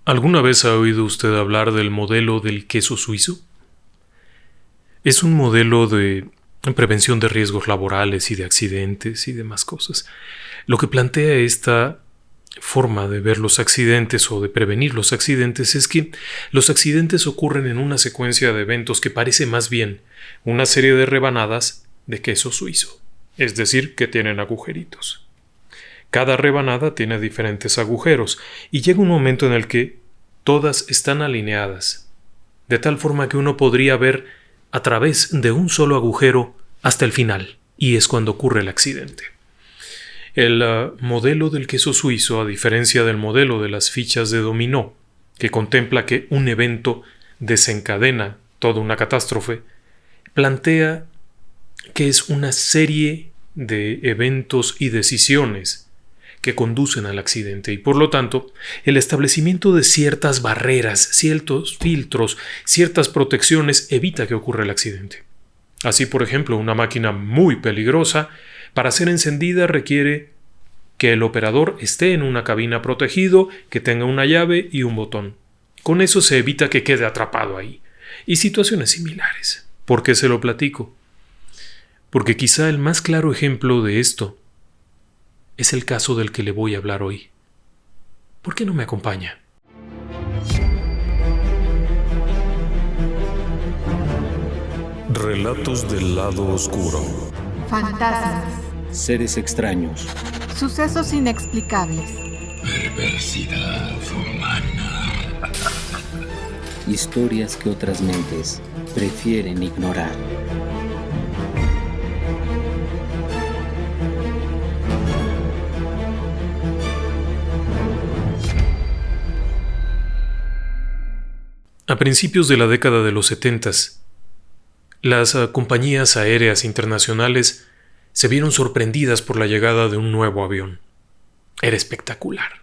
¿Alguna vez ha oído usted hablar del modelo del queso suizo? Es un modelo de prevención de riesgos laborales y de accidentes y demás cosas. Lo que plantea esta forma de ver los accidentes o de prevenir los accidentes es que los accidentes ocurren en una secuencia de eventos que parece más bien una serie de rebanadas de queso suizo, es decir, que tienen agujeritos. Cada rebanada tiene diferentes agujeros y llega un momento en el que todas están alineadas, de tal forma que uno podría ver a través de un solo agujero hasta el final, y es cuando ocurre el accidente. El modelo del queso suizo, a diferencia del modelo de las fichas de dominó, que contempla que un evento desencadena toda una catástrofe, plantea que es una serie de eventos y decisiones que conducen al accidente y por lo tanto el establecimiento de ciertas barreras, ciertos filtros, ciertas protecciones evita que ocurra el accidente. Así, por ejemplo, una máquina muy peligrosa para ser encendida requiere que el operador esté en una cabina protegido, que tenga una llave y un botón. Con eso se evita que quede atrapado ahí. Y situaciones similares. ¿Por qué se lo platico? Porque quizá el más claro ejemplo de esto es el caso del que le voy a hablar hoy. ¿Por qué no me acompaña? Relatos del lado oscuro. Fantasmas. Seres extraños. Sucesos inexplicables. Perversidad humana. Historias que otras mentes prefieren ignorar. A principios de la década de los 70, las compañías aéreas internacionales se vieron sorprendidas por la llegada de un nuevo avión. Era espectacular.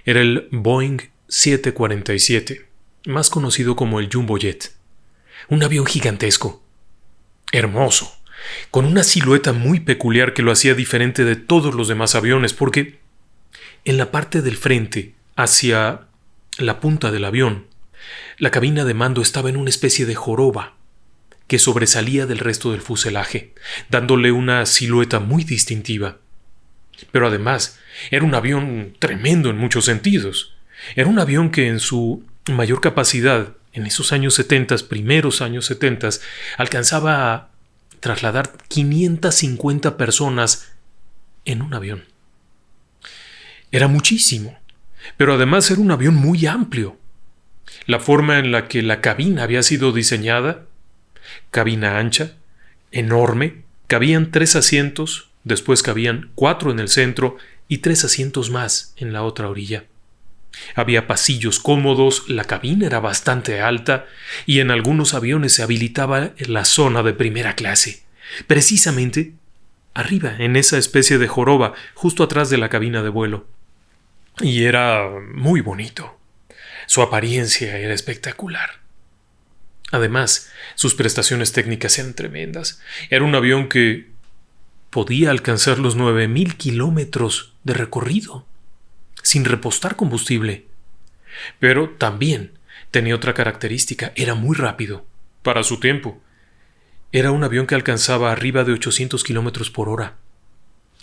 Era el Boeing 747, más conocido como el Jumbo Jet. Un avión gigantesco, hermoso, con una silueta muy peculiar que lo hacía diferente de todos los demás aviones, porque en la parte del frente, hacia la punta del avión, la cabina de mando estaba en una especie de joroba que sobresalía del resto del fuselaje, dándole una silueta muy distintiva. Pero además, era un avión tremendo en muchos sentidos. Era un avión que en su mayor capacidad, en esos años 70, primeros años 70, alcanzaba a trasladar 550 personas en un avión. Era muchísimo, pero además era un avión muy amplio. La forma en la que la cabina había sido diseñada, cabina ancha, enorme, cabían 3 asientos, después cabían 4 en el centro y 3 asientos más en la otra orilla. Había pasillos cómodos, la cabina era bastante alta y en algunos aviones se habilitaba la zona de primera clase, precisamente arriba, en esa especie de joroba, justo atrás de la cabina de vuelo. Y era muy bonito. Su apariencia era espectacular. Además, sus prestaciones técnicas eran tremendas. Era un avión que podía alcanzar los 9,000 kilómetros de recorrido, sin repostar combustible. Pero también tenía otra característica, era muy rápido, para su tiempo. Era un avión que alcanzaba arriba de 800 kilómetros por hora.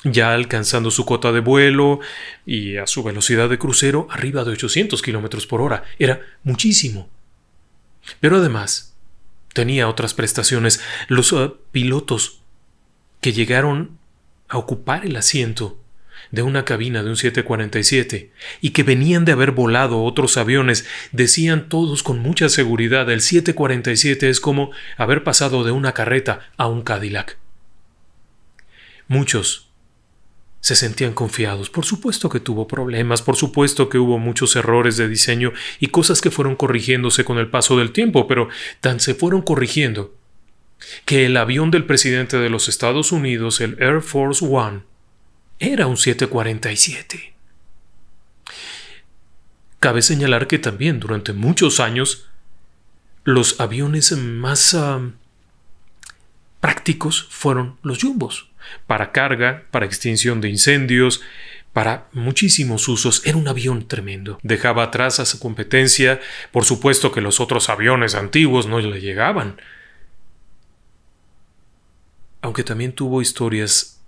Ya alcanzando su cota de vuelo y a su velocidad de crucero arriba de 800 kilómetros por hora. Era muchísimo. Pero además tenía otras prestaciones. Los pilotos que llegaron a ocupar el asiento de una cabina de un 747 y que venían de haber volado otros aviones decían todos con mucha seguridad: el 747 es como haber pasado de una carreta a un Cadillac. Muchos se sentían confiados. Por supuesto que tuvo problemas, por supuesto que hubo muchos errores de diseño y cosas que fueron corrigiéndose con el paso del tiempo, pero tan se fueron corrigiendo que el avión del presidente de los Estados Unidos, el Air Force One, era un 747. Cabe señalar que también durante muchos años los aviones más prácticos fueron los jumbos, para carga, para extinción de incendios, Para muchísimos usos era un avión tremendo. Dejaba atrás a su competencia. Por supuesto que los otros aviones antiguos no le llegaban. Aunque también tuvo historias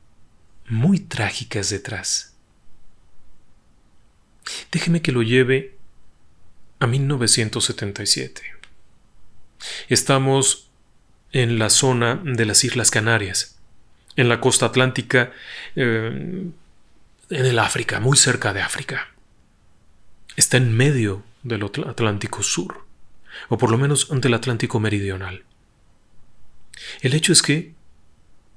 muy trágicas detrás. Déjeme que lo lleve a 1977. Estamos en la zona de las Islas Canarias, en la costa atlántica, en el África, muy cerca de África. Está en medio del Atlántico Sur, o por lo menos del Atlántico Meridional. El hecho es que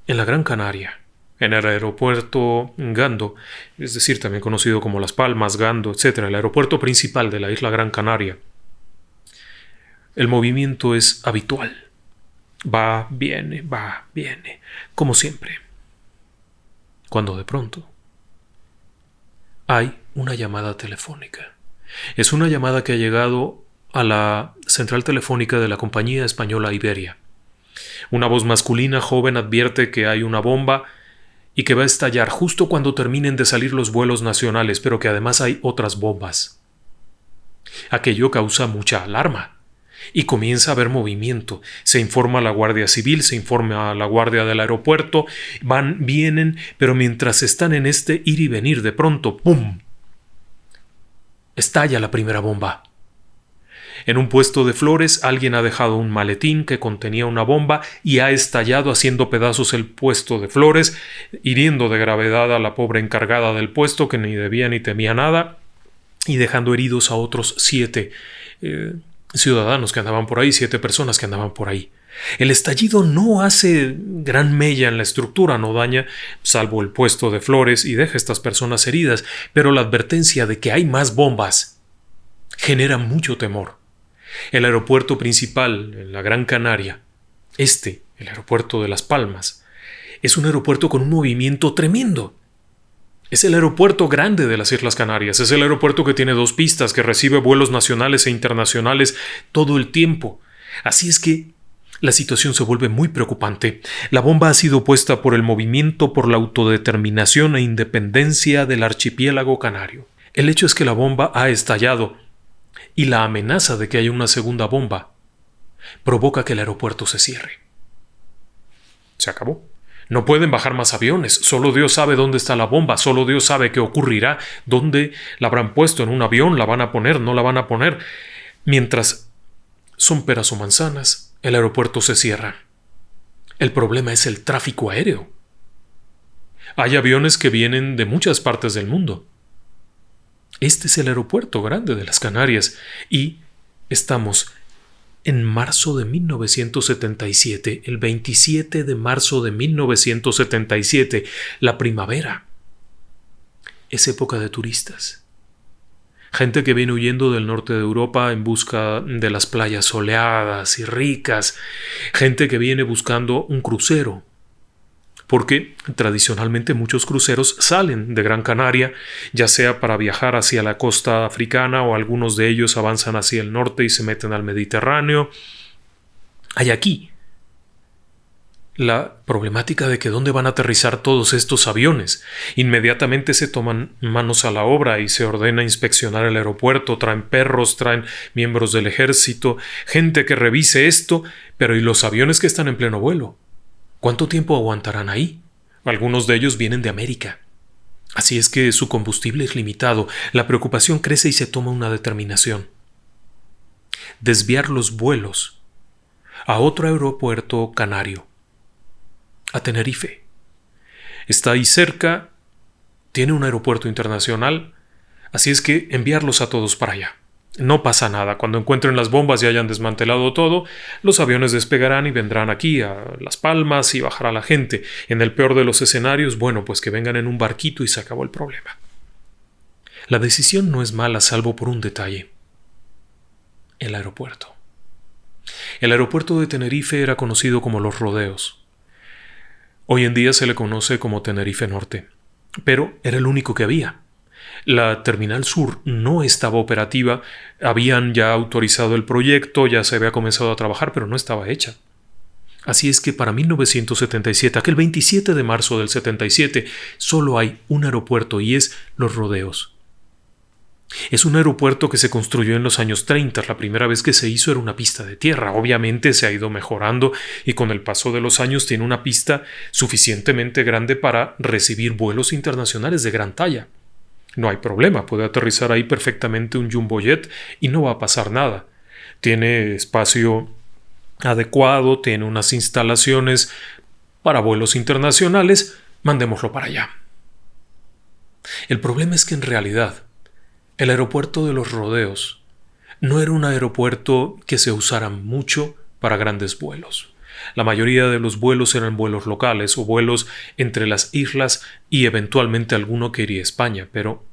en la Gran Canaria, en el aeropuerto Gando, es decir, también conocido como Las Palmas, Gando, etc., el aeropuerto principal de la isla Gran Canaria, el movimiento es habitual. Va, viene, como siempre. Cuando de pronto hay una llamada telefónica. Es una llamada que ha llegado a la central telefónica de la compañía española Iberia. Una voz masculina joven advierte que hay una bomba y que va a estallar justo cuando terminen de salir los vuelos nacionales, pero que además hay otras bombas. Aquello causa mucha alarma y comienza a haber movimiento. Se informa a la Guardia Civil, se informa a la Guardia del aeropuerto, van, vienen, pero mientras están en este ir y venir, de pronto, ¡pum!, estalla la primera bomba. En un puesto de flores alguien ha dejado un maletín que contenía una bomba y ha estallado haciendo pedazos el puesto de flores, hiriendo de gravedad a la pobre encargada del puesto que ni debía ni temía nada y dejando heridos a otros 7 ciudadanos que andaban por ahí, 7 personas que andaban por ahí. El estallido no hace gran mella en la estructura, no daña, salvo el puesto de flores, y deja a estas personas heridas, pero la advertencia de que hay más bombas genera mucho temor. El aeropuerto principal en la Gran Canaria, el aeropuerto de Las Palmas, es un aeropuerto con un movimiento tremendo. Es el aeropuerto grande de las Islas Canarias, es el aeropuerto que tiene 2 pistas, que recibe vuelos nacionales e internacionales todo el tiempo. Así es que la situación se vuelve muy preocupante. La bomba ha sido puesta por el movimiento por la autodeterminación e independencia del archipiélago canario. El hecho es que la bomba ha estallado y la amenaza de que haya una segunda bomba provoca que el aeropuerto se cierre. Se acabó. No pueden bajar más aviones. Solo Dios sabe dónde está la bomba. Solo Dios sabe qué ocurrirá. ¿Dónde la habrán puesto? ¿En un avión? ¿La van a poner? ¿No la van a poner? Mientras son peras o manzanas, el aeropuerto se cierra. El problema es el tráfico aéreo. Hay aviones que vienen de muchas partes del mundo. Este es el aeropuerto grande de las Canarias y estamos en marzo de 1977, el 27 de marzo de 1977, la primavera. Es época de turistas. Gente que viene huyendo del norte de Europa en busca de las playas soleadas y ricas. Gente que viene buscando un crucero. Porque tradicionalmente muchos cruceros salen de Gran Canaria, ya sea para viajar hacia la costa africana o algunos de ellos avanzan hacia el norte y se meten al Mediterráneo. Hay aquí la problemática de que dónde van a aterrizar todos estos aviones. Inmediatamente se toman manos a la obra y se ordena inspeccionar el aeropuerto, traen perros, traen miembros del ejército, gente que revise esto, pero ¿y los aviones que están en pleno vuelo? ¿Cuánto tiempo aguantarán ahí? Algunos de ellos vienen de América. Así es que su combustible es limitado. La preocupación crece y se toma una determinación. Desviar los vuelos a otro aeropuerto canario, a Tenerife. Está ahí cerca, tiene un aeropuerto internacional, así es que enviarlos a todos para allá. No pasa nada. Cuando encuentren las bombas y hayan desmantelado todo, los aviones despegarán y vendrán aquí a Las Palmas y bajará la gente. En el peor de los escenarios, bueno, pues que vengan en un barquito y se acabó el problema. La decisión no es mala salvo por un detalle. El aeropuerto. El aeropuerto de Tenerife era conocido como Los Rodeos. Hoy en día se le conoce como Tenerife Norte, pero era el único que había. La Terminal Sur no estaba operativa, habían ya autorizado el proyecto, ya se había comenzado a trabajar, pero no estaba hecha. Así es que para 1977, aquel 27 de marzo del 77, solo hay un aeropuerto y es Los Rodeos. Es un aeropuerto que se construyó en los años 30. La primera vez que se hizo era una pista de tierra. Obviamente se ha ido mejorando y con el paso de los años tiene una pista suficientemente grande para recibir vuelos internacionales de gran talla. No hay problema, puede aterrizar ahí perfectamente un jumbojet y no va a pasar nada. Tiene espacio adecuado, tiene unas instalaciones para vuelos internacionales, mandémoslo para allá. El problema es que en realidad el aeropuerto de Los Rodeos no era un aeropuerto que se usara mucho para grandes vuelos. La mayoría de los vuelos eran vuelos locales o vuelos entre las islas y eventualmente alguno que iría a España, pero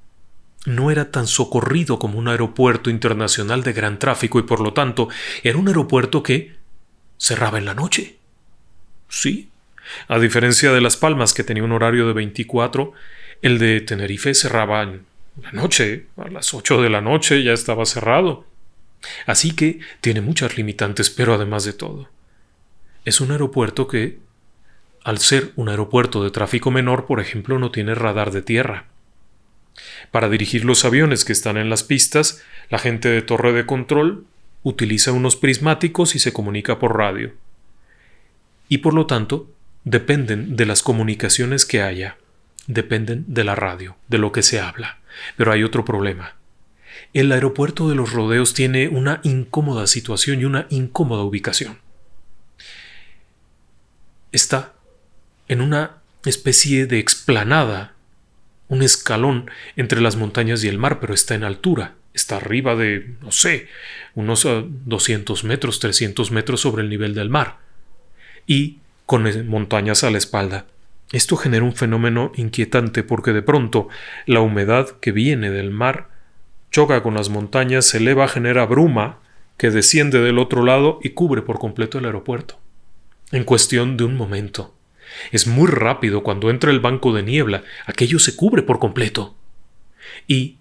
no era tan socorrido como un aeropuerto internacional de gran tráfico y por lo tanto era un aeropuerto que cerraba en la noche. Sí, a diferencia de Las Palmas que tenía un horario de 24, el de Tenerife cerraba en la noche, a las 8 de la noche ya estaba cerrado. Así que tiene muchas limitantes, pero además de todo, es un aeropuerto que, al ser un aeropuerto de tráfico menor, por ejemplo, no tiene radar de tierra. Para dirigir los aviones que están en las pistas, la gente de torre de control utiliza unos prismáticos y se comunica por radio. Y por lo tanto, dependen de las comunicaciones que haya, dependen de la radio, de lo que se habla. Pero hay otro problema. El aeropuerto de Los Rodeos tiene una incómoda situación y una incómoda ubicación. Está en una especie de explanada, un escalón entre las montañas y el mar, pero está en altura. Está arriba de, no sé, unos 200 metros, 300 metros sobre el nivel del mar. Y con montañas a la espalda. Esto genera un fenómeno inquietante porque de pronto la humedad que viene del mar choca con las montañas, se eleva, genera bruma que desciende del otro lado y cubre por completo el aeropuerto. En cuestión de un momento. Es muy rápido cuando entra el banco de niebla, aquello se cubre por completo. Y,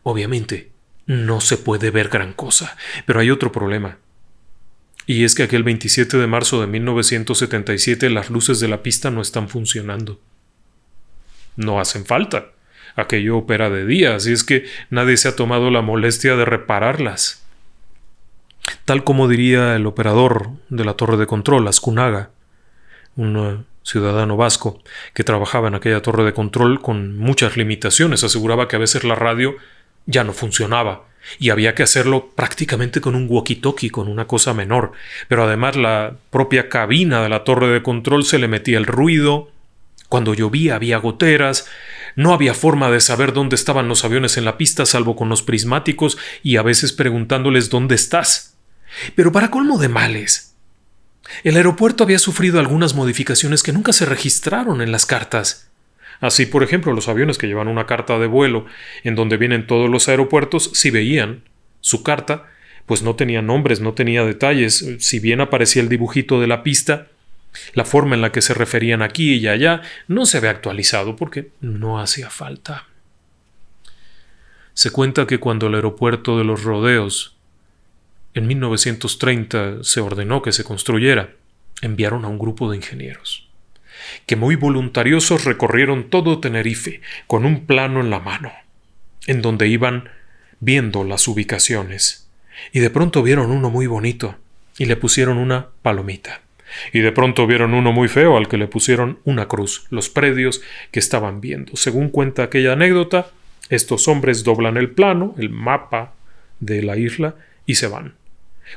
obviamente, no se puede ver gran cosa. Pero hay otro problema. Y es que aquel 27 de marzo de 1977 las luces de la pista no están funcionando. No hacen falta. Aquello opera de día, así es que nadie se ha tomado la molestia de repararlas. Tal como diría el operador de la torre de control, Azcúnaga, un ciudadano vasco que trabajaba en aquella torre de control con muchas limitaciones, aseguraba que a veces la radio ya no funcionaba. Y había que hacerlo prácticamente con un walkie-talkie, con una cosa menor. Pero además la propia cabina de la torre de control se le metía el ruido. Cuando llovía había goteras. No había forma de saber dónde estaban los aviones en la pista, salvo con los prismáticos y a veces preguntándoles ¿dónde estás? Pero para colmo de males, el aeropuerto había sufrido algunas modificaciones que nunca se registraron en las cartas. Así, por ejemplo, los aviones que llevan una carta de vuelo en donde vienen todos los aeropuertos, si veían su carta, pues no tenía nombres, no tenía detalles. Si bien aparecía el dibujito de la pista, la forma en la que se referían aquí y allá no se había actualizado porque no hacía falta. Se cuenta que cuando el aeropuerto de Los Rodeos en 1930 se ordenó que se construyera, enviaron a un grupo de ingenieros que muy voluntariosos recorrieron todo Tenerife con un plano en la mano, en donde iban viendo las ubicaciones, y de pronto vieron uno muy bonito y le pusieron una palomita, y de pronto vieron uno muy feo al que le pusieron una cruz, los predios que estaban viendo. Según cuenta aquella anécdota, estos hombres doblan el plano, el mapa de la isla, y se van.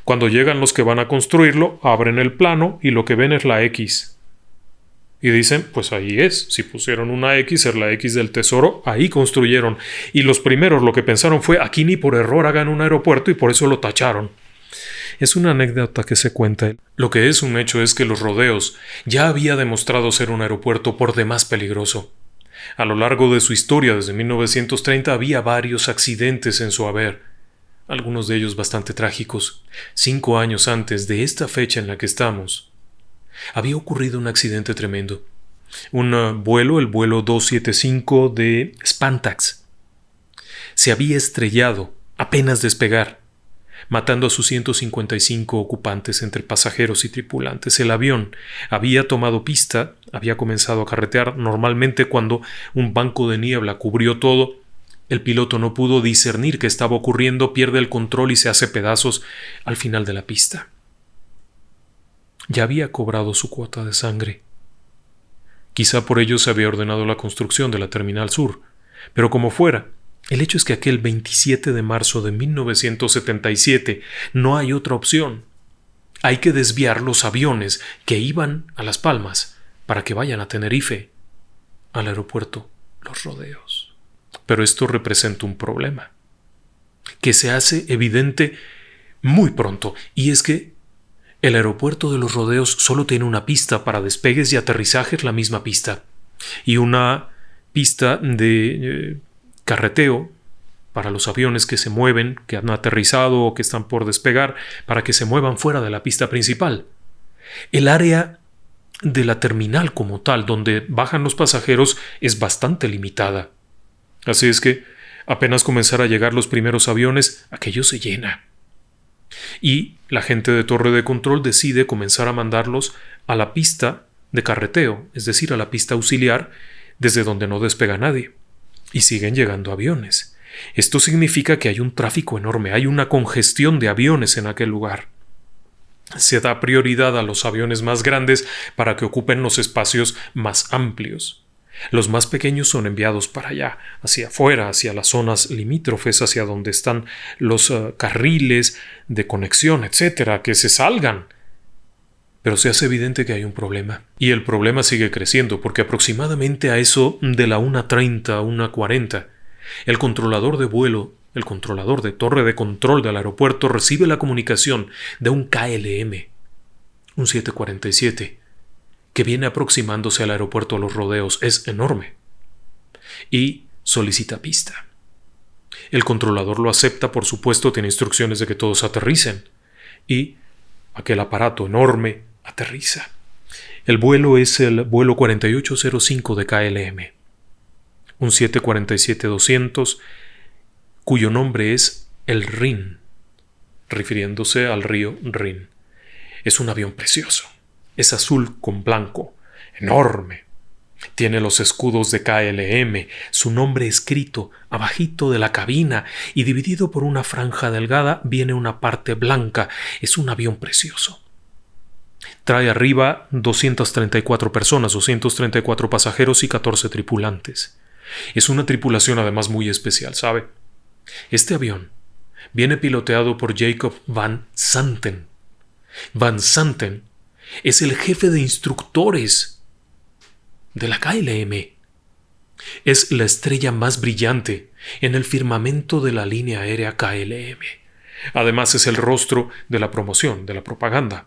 Cuando llegan los que van a construirlo, abren el plano y lo que ven es la X. Y dicen, pues ahí es, si pusieron una X, es la X del tesoro, ahí construyeron. Y los primeros lo que pensaron fue, aquí ni por error hagan un aeropuerto y por eso lo tacharon. Es una anécdota que se cuenta. Lo que es un hecho es que Los Rodeos ya había demostrado ser un aeropuerto por demás peligroso. A lo largo de su historia, desde 1930, había varios accidentes en su haber, algunos de ellos bastante trágicos. 5 años antes de esta fecha en la que estamos, había ocurrido un accidente tremendo. Un vuelo, el vuelo 275 de Spantax, se había estrellado apenas despegar. matando a sus 155 ocupantes entre pasajeros y tripulantes. El avión había tomado pista, había comenzado a carretear normalmente cuando un banco de niebla cubrió todo. El piloto no pudo discernir qué estaba ocurriendo, pierde el control y se hace pedazos al final de la pista. Ya había cobrado su cuota de sangre. Quizá por ello se había ordenado la construcción de la Terminal Sur, pero como fuera, el hecho es que aquel 27 de marzo de 1977 no hay otra opción. Hay que desviar los aviones que iban a Las Palmas para que vayan a Tenerife, al aeropuerto Los Rodeos. Pero esto representa un problema, que se hace evidente muy pronto, y es que el aeropuerto de Los Rodeos solo tiene una pista para despegues y aterrizajes, la misma pista, y una pista de carreteo para los aviones que se mueven, que han aterrizado o que están por despegar, para que se muevan fuera de la pista principal. El área de la terminal como tal, donde bajan los pasajeros, es bastante limitada. Así es que, apenas comenzar a llegar los primeros aviones, aquello se llena. Y la gente de torre de control decide comenzar a mandarlos a la pista de carreteo, es decir, a la pista auxiliar, desde donde no despega nadie. Y siguen llegando aviones. Esto significa que hay un tráfico enorme, hay una congestión de aviones en aquel lugar. Se da prioridad a los aviones más grandes para que ocupen los espacios más amplios. Los más pequeños son enviados para allá, hacia afuera, hacia las zonas limítrofes, hacia donde están los carriles de conexión, etcétera, que se salgan. Pero se hace evidente que hay un problema. Y el problema sigue creciendo, porque aproximadamente a eso de la 1:30, 1:40, el controlador de vuelo, el controlador de torre de control del aeropuerto recibe la comunicación de un KLM, un 747, que viene aproximándose al aeropuerto Los Rodeos. Es enorme. Y solicita pista. El controlador lo acepta, por supuesto, tiene instrucciones de que todos aterricen. Y aquel aparato enorme aterriza. El vuelo es el vuelo 4805 de KLM, un 747-200, cuyo nombre es el Rin, refiriéndose al río Rin. Es un avión precioso. Es azul con blanco, enorme. Tiene los escudos de KLM, su nombre escrito abajito de la cabina, y dividido por una franja delgada viene una parte blanca. Es un avión precioso. Trae arriba 234 personas, 234 pasajeros y 14 tripulantes. Es una tripulación además muy especial, ¿sabe? Este avión viene piloteado por Jacob Van Santen. Van Santen es el jefe de instructores de la KLM. Es la estrella más brillante en el firmamento de la línea aérea KLM. Además es el rostro de la promoción, de la propaganda.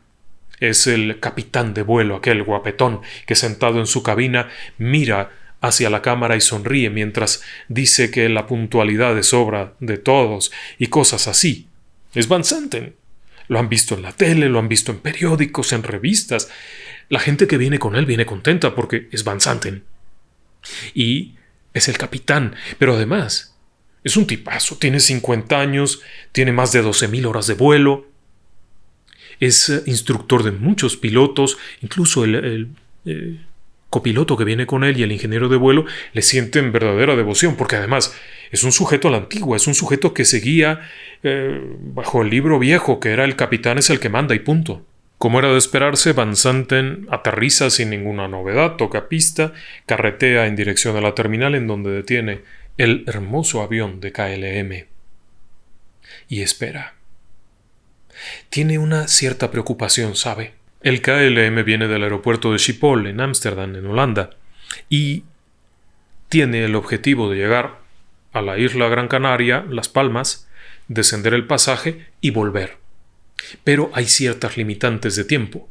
Es el capitán de vuelo, aquel guapetón que sentado en su cabina mira hacia la cámara y sonríe mientras dice que la puntualidad es obra de todos y cosas así. Es Van Santen. Lo han visto en la tele, lo han visto en periódicos, en revistas. La gente que viene con él viene contenta porque es Van Santen. Y es el capitán, pero además es un tipazo. Tiene 50 años, tiene más de 12.000 horas de vuelo. Es instructor de muchos pilotos, incluso el copiloto que viene con él y el ingeniero de vuelo le sienten verdadera devoción, porque además es un sujeto a la antigua, es un sujeto que seguía bajo el libro viejo, que era el capitán es el que manda y punto. Como era de esperarse, Van Santen aterriza sin ninguna novedad, toca pista, carretea en dirección a la terminal en donde detiene el hermoso avión de KLM. Y espera. Tiene una cierta preocupación, ¿sabe? El KLM viene del aeropuerto de Schiphol, en Ámsterdam, en Holanda, y tiene el objetivo de llegar a la isla Gran Canaria, Las Palmas, descender el pasaje y volver. Pero hay ciertas limitantes de tiempo.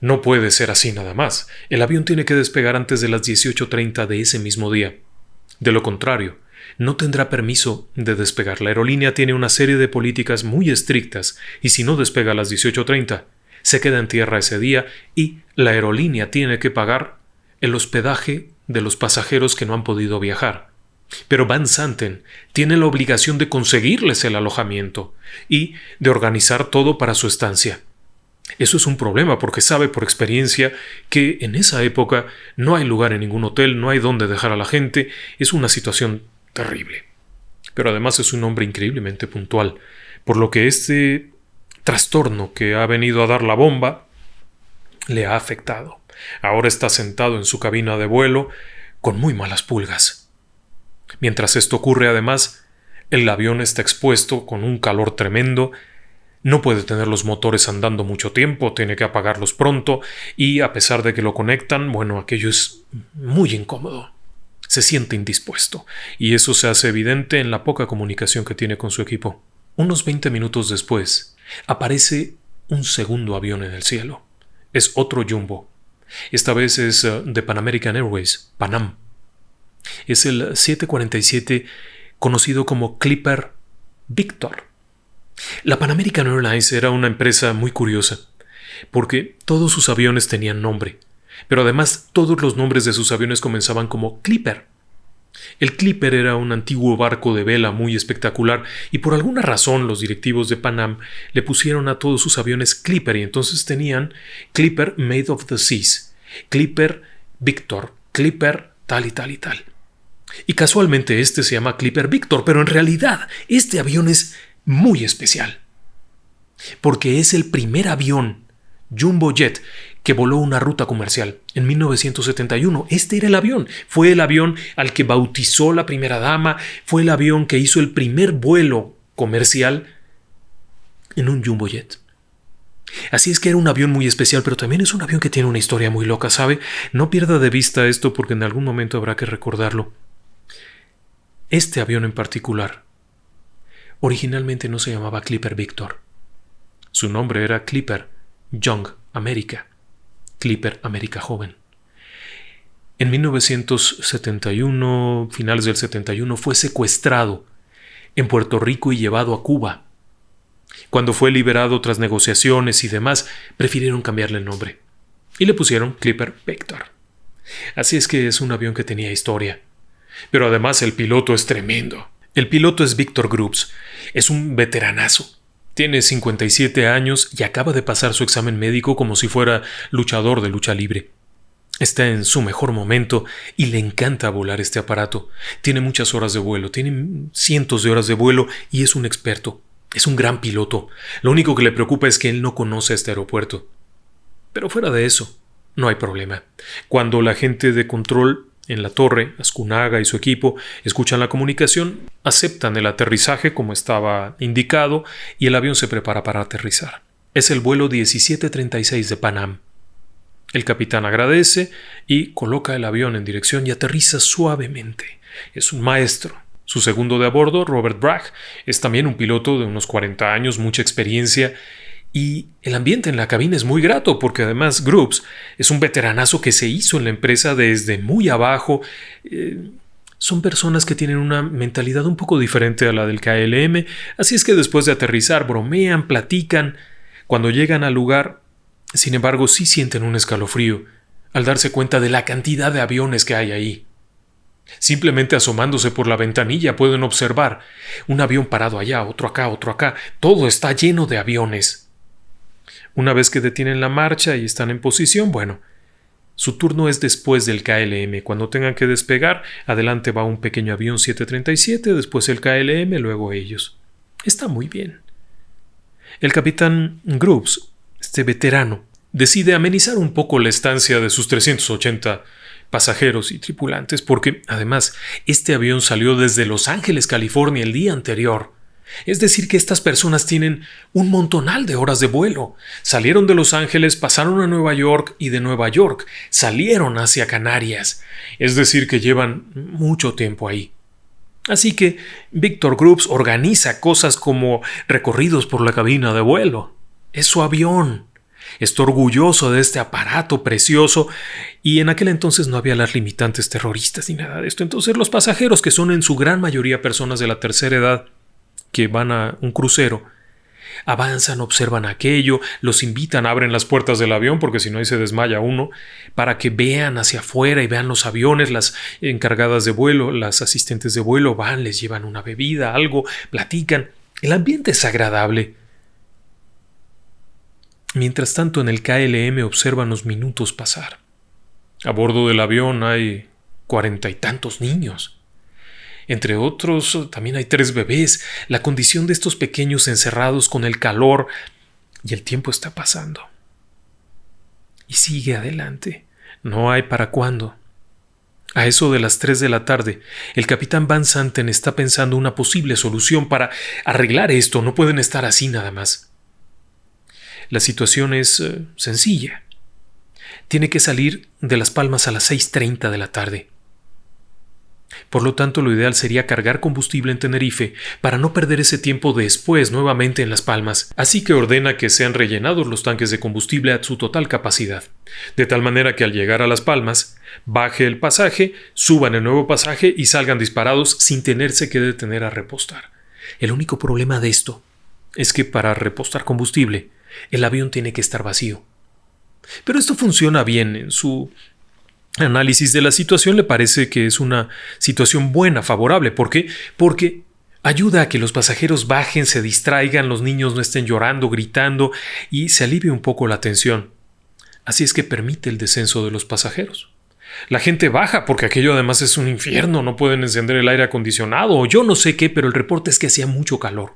No puede ser así nada más. El avión tiene que despegar antes de las 18:30 de ese mismo día. De lo contrario, no tendrá permiso de despegar. La aerolínea tiene una serie de políticas muy estrictas y si no despega a las 18:30, se queda en tierra ese día y la aerolínea tiene que pagar el hospedaje de los pasajeros que no han podido viajar. Pero Van Santen tiene la obligación de conseguirles el alojamiento y de organizar todo para su estancia. Eso es un problema porque sabe por experiencia que en esa época no hay lugar en ningún hotel, no hay dónde dejar a la gente, es una situación terrible. Pero además es un hombre increíblemente puntual, por lo que este trastorno que ha venido a dar la bomba le ha afectado. Ahora está sentado en su cabina de vuelo con muy malas pulgas. Mientras esto ocurre, además, el avión está expuesto con un calor tremendo. No puede tener los motores andando mucho tiempo, tiene que apagarlos pronto y a pesar de que lo conectan, bueno, aquello es muy incómodo. Se siente indispuesto y eso se hace evidente en la poca comunicación que tiene con su equipo. Unos 20 minutos después, aparece un segundo avión en el cielo. Es otro Jumbo. Esta vez es de Pan American Airways, Panam. Es el 747 conocido como Clipper Victor. La Pan American Airlines era una empresa muy curiosa, porque todos sus aviones tenían nombre, pero además todos los nombres de sus aviones comenzaban como Clipper. El Clipper era un antiguo barco de vela muy espectacular y por alguna razón los directivos de Panam le pusieron a todos sus aviones Clipper y entonces tenían Clipper Made of the Seas, Clipper Victor, Clipper tal y tal y tal. Y casualmente este se llama Clipper Victor, pero en realidad este avión es muy especial, porque es el primer avión Jumbo Jet que voló una ruta comercial en 1971. Este era el avión, fue el avión al que bautizó la primera dama, fue el avión que hizo el primer vuelo comercial en un Jumbo Jet. Así es que era un avión muy especial, pero también es un avión que tiene una historia muy loca, ¿sabe? No pierda de vista esto porque en algún momento habrá que recordarlo. Este avión en particular originalmente no se llamaba Clipper Victor. Su nombre era Clipper Young America, Clipper América Joven. En 1971, finales del 71, fue secuestrado en Puerto Rico y llevado a Cuba. Cuando fue liberado tras negociaciones y demás, prefirieron cambiarle el nombre y le pusieron Clipper Victor. Así es que es un avión que tenía historia. Pero además el piloto es tremendo. El piloto es Victor Grubbs. Es un veteranazo. Tiene 57 años y acaba de pasar su examen médico como si fuera luchador de lucha libre. Está en su mejor momento y le encanta volar este aparato. Tiene muchas horas de vuelo, tiene cientos de horas de vuelo y es un experto. Es un gran piloto. Lo único que le preocupa es que él no conoce este aeropuerto. Pero fuera de eso, no hay problema. Cuando la gente de control en la torre, Ascunaga y su equipo, escuchan la comunicación, aceptan el aterrizaje como estaba indicado y el avión se prepara para aterrizar. Es el vuelo 1736 de Panam. El capitán agradece y coloca el avión en dirección y aterriza suavemente. Es un maestro. Su segundo de a bordo, Robert Bragg, es también un piloto de unos 40 años, mucha experiencia, y el ambiente en la cabina es muy grato porque además Grubbs es un veteranazo que se hizo en la empresa desde muy abajo. Son personas que tienen una mentalidad un poco diferente a la del KLM, así es que después de aterrizar bromean, platican. Cuando llegan al lugar, sin embargo, sí sienten un escalofrío al darse cuenta de la cantidad de aviones que hay ahí. Simplemente asomándose por la ventanilla pueden observar un avión parado allá, otro acá, todo está lleno de aviones. Una vez que detienen la marcha y están en posición, bueno, su turno es después del KLM. Cuando tengan que despegar, adelante va un pequeño avión 737, después el KLM, luego ellos. Está muy bien. El capitán Grubbs, este veterano, decide amenizar un poco la estancia de sus 380 pasajeros y tripulantes porque, además, este avión salió desde Los Ángeles, California, el día anterior. Es decir, que estas personas tienen un montonal de horas de vuelo. Salieron de Los Ángeles, pasaron a Nueva York y de Nueva York salieron hacia Canarias. Es decir, que llevan mucho tiempo ahí. Así que Victor Grubbs organiza cosas como recorridos por la cabina de vuelo. Es su avión. Está orgulloso de este aparato precioso y en aquel entonces no había las limitantes terroristas ni nada de esto. Entonces los pasajeros, que son en su gran mayoría personas de la tercera edad, que van a un crucero, avanzan, observan aquello, los invitan, abren las puertas del avión, porque si no ahí se desmaya uno, para que vean hacia afuera y vean los aviones. Las encargadas de vuelo, las asistentes de vuelo van, les llevan una bebida, algo, platican. El ambiente es agradable. Mientras tanto, en el KLM observan los minutos pasar. A bordo del avión hay 40 y tantos niños. Entre otros, también hay 3 bebés. La condición de estos pequeños encerrados con el calor, y el tiempo está pasando. Y sigue adelante. No hay para cuándo. A eso de las 3 de la tarde, el capitán Van Santen está pensando una posible solución para arreglar esto. No pueden estar así nada más. La situación es sencilla. Tiene que salir de Las Palmas a las 6:30 de la tarde. Por lo tanto, lo ideal sería cargar combustible en Tenerife para no perder ese tiempo después nuevamente en Las Palmas. Así que ordena que sean rellenados los tanques de combustible a su total capacidad, de tal manera que al llegar a Las Palmas, baje el pasaje, suban el nuevo pasaje y salgan disparados sin tenerse que detener a repostar. El único problema de esto es que para repostar combustible, el avión tiene que estar vacío. Pero esto funciona bien. En su análisis de la situación le parece que es una situación buena, favorable. ¿Por qué? Porque ayuda a que los pasajeros bajen, se distraigan, los niños no estén llorando, gritando y se alivie un poco la tensión. Así es que permite el descenso de los pasajeros. La gente baja porque aquello además es un infierno, no pueden encender el aire acondicionado o yo no sé qué, pero el reporte es que hacía mucho calor.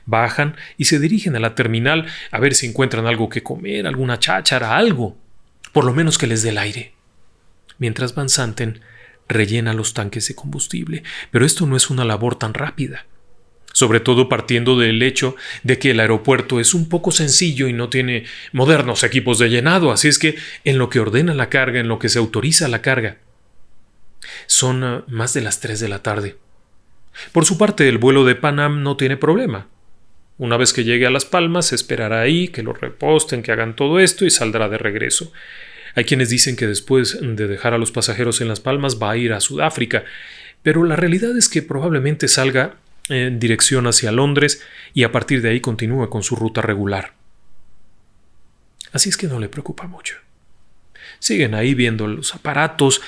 Bajan y se dirigen a la terminal a ver si encuentran algo que comer, alguna cháchara, algo, por lo menos que les dé el aire. Mientras Van Santen rellena los tanques de combustible, pero esto no es una labor tan rápida, sobre todo partiendo del hecho de que el aeropuerto es un poco sencillo y no tiene modernos equipos de llenado, así es que en lo que ordena la carga, en lo que se autoriza la carga, son más de las 3 de la tarde. Por su parte, el vuelo de Pan Am no tiene problema. Una vez que llegue a Las Palmas, se esperará ahí, que lo reposten, que hagan todo esto y saldrá de regreso. Hay quienes dicen que después de dejar a los pasajeros en Las Palmas va a ir a Sudáfrica, pero la realidad es que probablemente salga en dirección hacia Londres y a partir de ahí continúe con su ruta regular. Así es que no le preocupa mucho. Siguen ahí viendo los aparatos,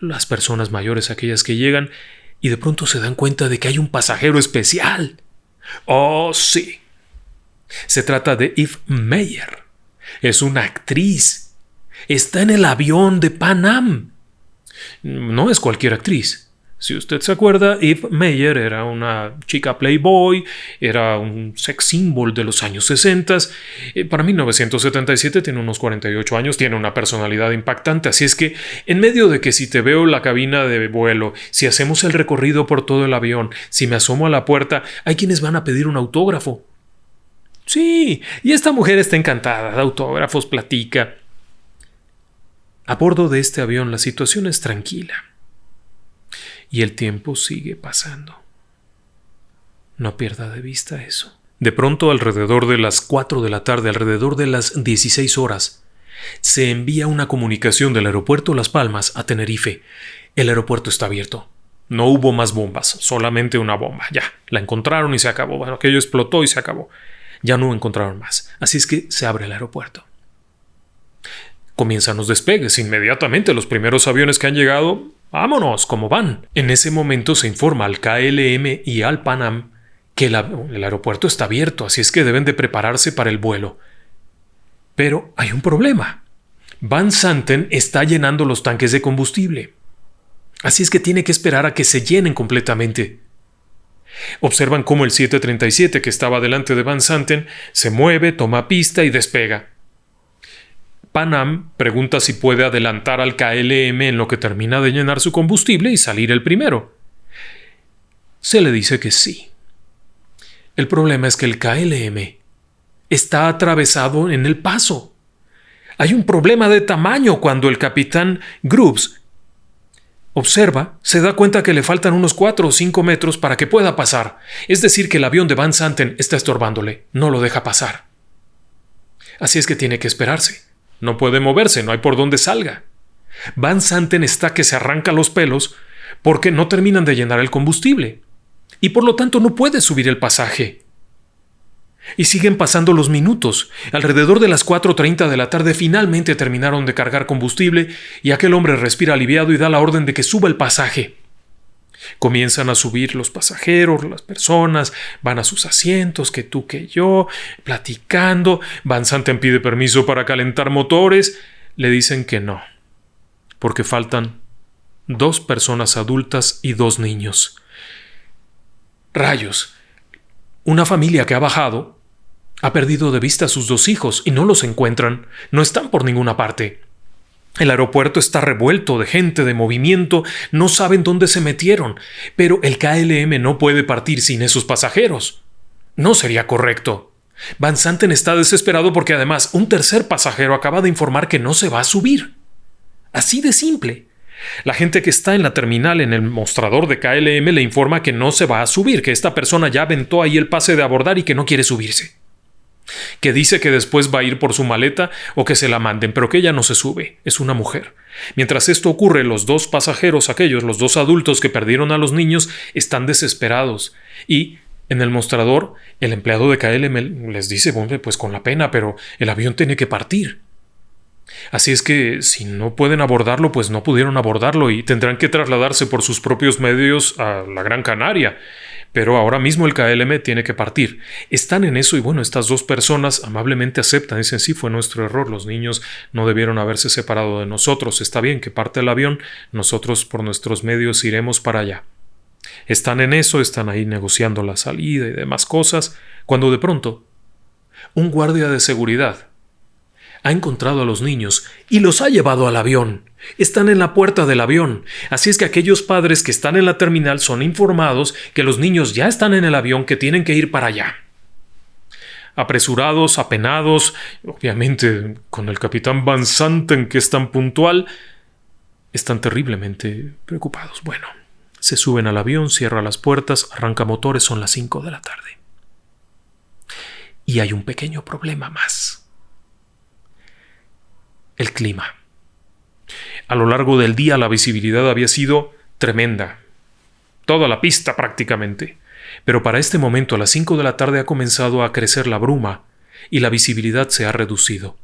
las personas mayores, aquellas que llegan, y de pronto se dan cuenta de que hay un pasajero especial. ¡Oh, sí! Se trata de Eve Meyer. Es una actriz. Está en el avión de Pan Am. No es cualquier actriz. Si usted se acuerda, Eve Meyer era una chica playboy, era un sex symbol de los años 60. Para 1977 tiene unos 48 años, tiene una personalidad impactante, así es que en medio de que si te veo en la cabina de vuelo, si hacemos el recorrido por todo el avión, si me asomo a la puerta, hay quienes van a pedir un autógrafo. Sí, y esta mujer está encantada, da autógrafos, platica. A bordo de este avión la situación es tranquila. Y el tiempo sigue pasando. No pierda de vista eso. De pronto, alrededor de las 4 de la tarde, alrededor de las 16 horas, se envía una comunicación del aeropuerto Las Palmas a Tenerife. El aeropuerto está abierto. No hubo más bombas, solamente una bomba. Ya, la encontraron y se acabó. Bueno, aquello explotó y se acabó. Ya no encontraron más. Así es que se abre el aeropuerto. Comienzan los despegues. Inmediatamente los primeros aviones que han llegado, ¡vámonos! ¿Cómo van? En ese momento se informa al KLM y al Pan Am que el aeropuerto está abierto, así es que deben de prepararse para el vuelo. Pero hay un problema. Van Santen está llenando los tanques de combustible. Así es que tiene que esperar a que se llenen completamente. Observan cómo el 737 que estaba delante de Van Santen se mueve, toma pista y despega. Pan Am pregunta si puede adelantar al KLM en lo que termina de llenar su combustible y salir el primero. Se le dice que sí. El problema es que el KLM está atravesado en el paso. Hay un problema de tamaño cuando el capitán Grubbs observa, se da cuenta que le faltan unos 4 o 5 metros para que pueda pasar. Es decir, que el avión de Van Santen está estorbándole, no lo deja pasar. Así es que tiene que esperarse. No puede moverse, no hay por dónde salga. Van Santen está que se arranca los pelos porque no terminan de llenar el combustible y por lo tanto no puede subir el pasaje. Y siguen pasando los minutos. Alrededor de las 4:30 de la tarde finalmente terminaron de cargar combustible y aquel hombre respira aliviado y da la orden de que suba el pasaje. Comienzan a subir los pasajeros, las personas, van a sus asientos, que tú, que yo, platicando. Van Santen pide permiso para calentar motores. Le dicen que no, porque faltan 2 personas adultas y 2 niños. Rayos, una familia que ha bajado ha perdido de vista a sus 2 hijos y no los encuentran, no están por ninguna parte. El aeropuerto está revuelto de gente, de movimiento, no saben dónde se metieron, pero el KLM no puede partir sin esos pasajeros. No sería correcto. Van Santen está desesperado porque además un tercer pasajero acaba de informar que no se va a subir. Así de simple. La gente que está en la terminal en el mostrador de KLM le informa que no se va a subir, que esta persona ya aventó ahí el pase de abordar y que no quiere subirse. Que dice que después va a ir por su maleta o que se la manden, pero que ella no se sube, es una mujer. Mientras esto ocurre, los 2 pasajeros, los 2 adultos que perdieron a los niños, están desesperados. Y en el mostrador, el empleado de KLM les dice, bueno, pues con la pena, pero el avión tiene que partir. Así es que si no pueden abordarlo, pues no pudieron abordarlo y tendrán que trasladarse por sus propios medios a la Gran Canaria. Pero ahora mismo el KLM tiene que partir. Están en eso y bueno, estas 2 personas amablemente aceptan. Dicen, sí, fue nuestro error. Los niños no debieron haberse separado de nosotros. Está bien que parte el avión. Nosotros por nuestros medios iremos para allá. Están en eso, están ahí negociando la salida y demás cosas, cuando de pronto un guardia de seguridad ha encontrado a los niños y los ha llevado al avión. Están en la puerta del avión. Así es que aquellos padres que están en la terminal son informados que los niños ya están en el avión, que tienen que ir para allá. Apresurados, apenados, obviamente con el capitán Van Santen que es tan puntual, están terriblemente preocupados. Bueno, se suben al avión, cierra las puertas, arranca motores, son las 5 de la tarde. Y hay un pequeño problema más. El clima. A lo largo del día la visibilidad había sido tremenda. Toda la pista prácticamente. Pero para este momento, a las 5 de la tarde, ha comenzado a crecer la bruma y la visibilidad se ha reducido.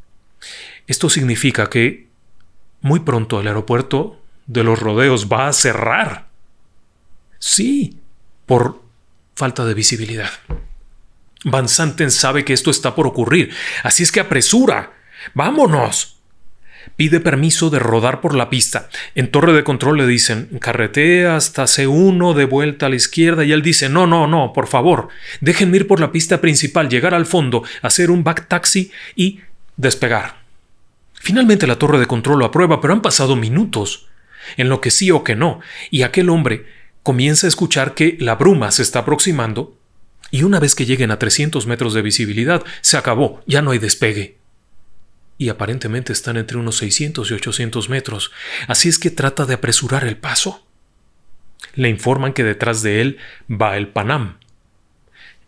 Esto significa que muy pronto el aeropuerto de Los Rodeos va a cerrar. Sí, por falta de visibilidad. Van Santen sabe que esto está por ocurrir, así es que apresura. ¡Vámonos! Pide permiso de rodar por la pista. En torre de control le dicen, carretea hasta C1, de vuelta a la izquierda, y él dice, no, por favor, déjenme ir por la pista principal, llegar al fondo, hacer un back taxi y despegar. Finalmente la torre de control lo aprueba, pero han pasado minutos, en lo que sí o que no, y aquel hombre comienza a escuchar que la bruma se está aproximando, y una vez que lleguen a 300 metros de visibilidad, se acabó, ya no hay despegue. Y aparentemente están entre unos 600 y 800 metros, así es que trata de apresurar el paso. Le informan que detrás de él va el Pan Am,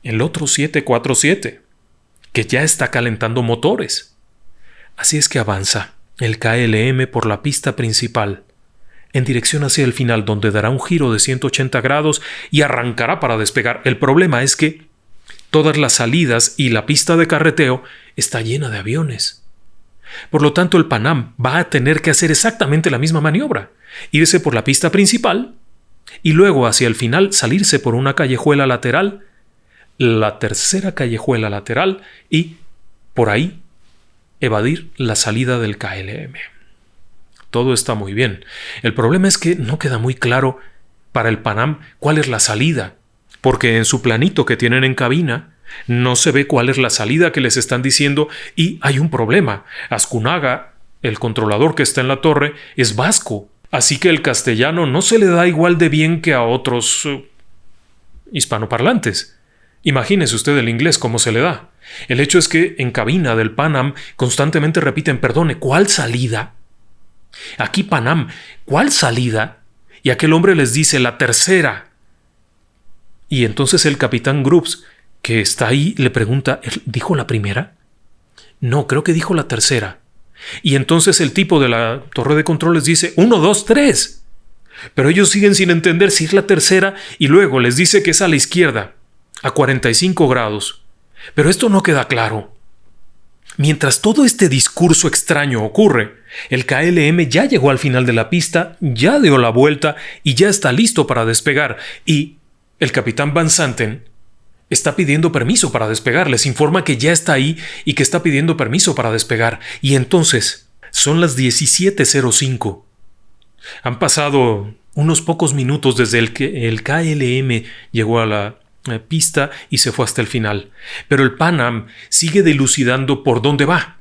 el otro 747, que ya está calentando motores. Así es que avanza el KLM por la pista principal, en dirección hacia el final, donde dará un giro de 180 grados y arrancará para despegar. El problema es que todas las salidas y la pista de carreteo está llena de aviones. Por lo tanto, el Pan Am va a tener que hacer exactamente la misma maniobra, irse por la pista principal y luego hacia el final salirse por una callejuela lateral, la tercera callejuela lateral, y por ahí evadir la salida del KLM. Todo está muy bien. El problema es que no queda muy claro para el Pan Am cuál es la salida, porque en su planito que tienen en cabina no se ve cuál es la salida que les están diciendo y hay un problema. Azcuna, el controlador que está en la torre, es vasco, así que el castellano no se le da igual de bien que a otros hispanoparlantes. Imagínese usted el inglés cómo se le da. El hecho es que en cabina del Pan Am constantemente repiten, perdone, ¿cuál salida? Aquí Pan Am, ¿cuál salida? Y aquel hombre les dice, la tercera. Y entonces el capitán Grubbs, que está ahí, le pregunta, ¿dijo la primera? No, creo que dijo la tercera. Y entonces el tipo de la torre de control les dice, 1, 2, 3. Pero ellos siguen sin entender si es la tercera y luego les dice que es a la izquierda, a 45 grados. Pero esto no queda claro. Mientras todo este discurso extraño ocurre, el KLM ya llegó al final de la pista, ya dio la vuelta y ya está listo para despegar. Y el capitán Van Santen está pidiendo permiso para despegar. Les informa que ya está ahí y que está pidiendo permiso para despegar. Y entonces son las 17:05. Han pasado unos pocos minutos desde que el KLM llegó a la pista y se fue hasta el final. Pero el Pan Am sigue dilucidando por dónde va.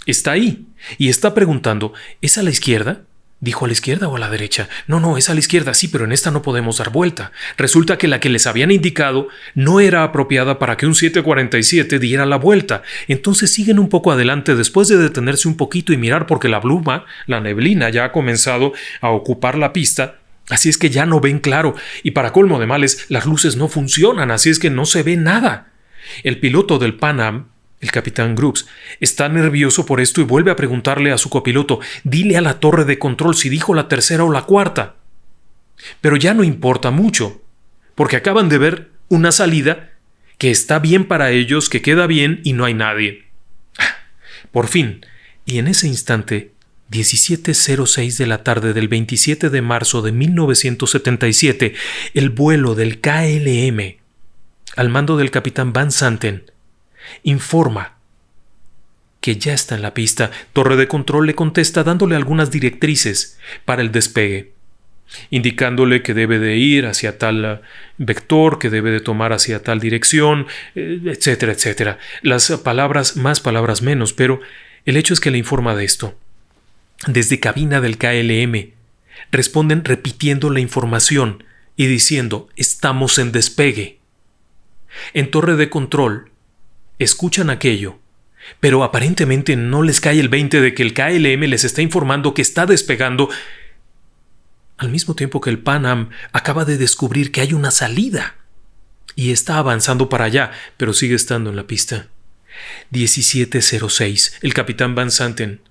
Está ahí y está preguntando, ¿es a la izquierda? ¿Dijo a la izquierda o a la derecha? No, es a la izquierda, sí, pero en esta no podemos dar vuelta. Resulta que la que les habían indicado no era apropiada para que un 747 diera la vuelta. Entonces siguen un poco adelante después de detenerse un poquito y mirar porque la bruma, la neblina, ya ha comenzado a ocupar la pista. Así es que ya no ven claro, y para colmo de males, las luces no funcionan, así es que no se ve nada. El piloto del Pan Am, el capitán Grubbs, está nervioso por esto y vuelve a preguntarle a su copiloto, dile a la torre de control si dijo la tercera o la cuarta. Pero ya no importa mucho, porque acaban de ver una salida que está bien para ellos, que queda bien y no hay nadie. Por fin, y en ese instante, 17:06 de la tarde del 27 de marzo de 1977, el vuelo del KLM, al mando del capitán Van Santen, informa que ya está en la pista. Torre de control le contesta dándole algunas directrices para el despegue, indicándole que debe de ir hacia tal vector, que debe de tomar hacia tal dirección, etcétera, etcétera. Las palabras más, palabras menos, pero el hecho es que le informa de esto. Desde cabina del KLM responden repitiendo la información y diciendo estamos en despegue. En torre de control escuchan aquello, pero aparentemente no les cae el 20 de que el KLM les está informando que está despegando, al mismo tiempo que el Pan Am acaba de descubrir que hay una salida y está avanzando para allá, pero sigue estando en la pista. 17:06. El capitán Van Santen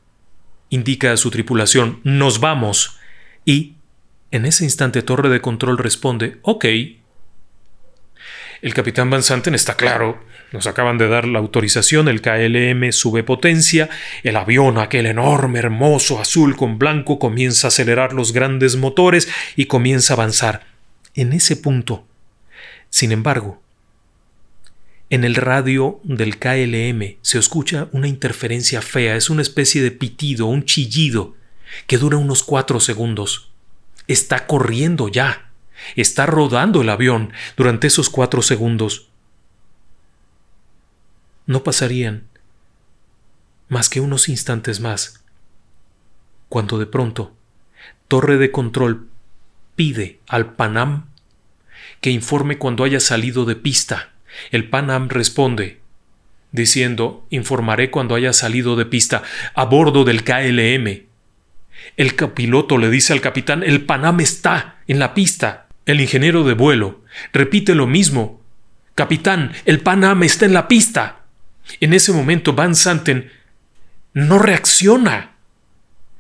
indica a su tripulación, nos vamos. Y en ese instante torre de control responde, ok. El capitán Van Santen está claro, nos acaban de dar la autorización, el KLM sube potencia, el avión, aquel enorme, hermoso, azul con blanco, comienza a acelerar los grandes motores y comienza a avanzar. En ese punto, sin embargo, en el radio del KLM se escucha una interferencia fea, es una especie de pitido, un chillido, que dura unos 4 segundos. Está corriendo ya, está rodando el avión durante esos 4 segundos. No pasarían más que unos instantes más, cuando de pronto, torre de control pide al Pan Am que informe cuando haya salido de pista. El Pan Am responde, diciendo, informaré cuando haya salido de pista, a bordo del KLM. El copiloto le dice al capitán, el Pan Am está en la pista. El ingeniero de vuelo repite lo mismo, capitán, el Pan Am está en la pista. En ese momento Van Santen no reacciona.